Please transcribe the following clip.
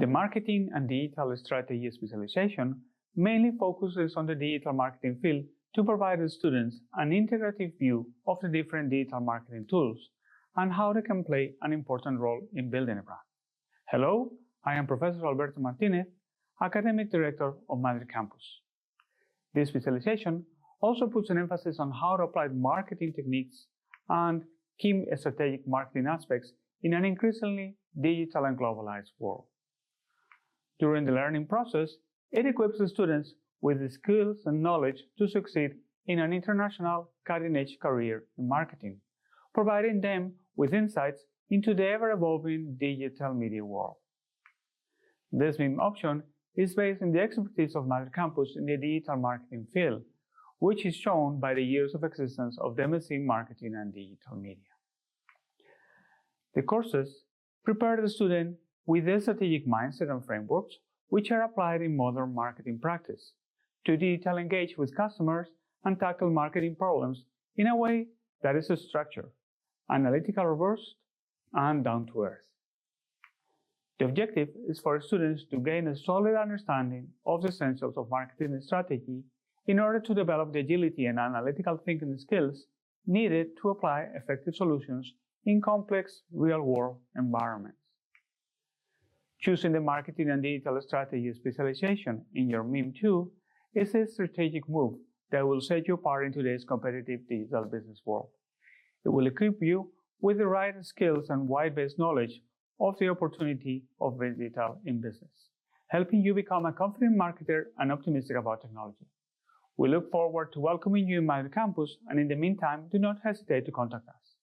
The marketing and digital strategy specialization mainly focuses on the digital marketing field to provide the students an integrative view of the different digital marketing tools and how they can play an important role in building a brand. Hello, I am Professor Alberto Martinez, Academic Director of Madrid Campus. This specialization also puts an emphasis on how to apply marketing techniques and key strategic marketing aspects in an increasingly digital and globalized world. During the learning process, it equips the students with the skills and knowledge to succeed in an international cutting-edge career in marketing, providing them with insights into the ever-evolving digital media world. This main option is based on the expertise of Madrid Campus in the digital marketing field, which is shown by the years of existence of the MSc in Marketing and Digital Media. The courses prepare the student with the strategic mindset and frameworks which are applied in modern marketing practice to digitally engage with customers and tackle marketing problems in a way that is structured, analytical, robust, and down to earth. The objective is for students to gain a solid understanding of the essentials of marketing strategy in order to develop the agility and analytical thinking skills needed to apply effective solutions in complex real-world environments. Choosing the marketing and digital strategy specialization in your MIM2 is a strategic move that will set you apart in today's competitive digital business world. It will equip you with the right skills and wide-based knowledge of the opportunity of digital in business, helping you become a confident marketer and optimistic about technology. We look forward to welcoming you in Madrid Campus, and in the meantime, do not hesitate to contact us.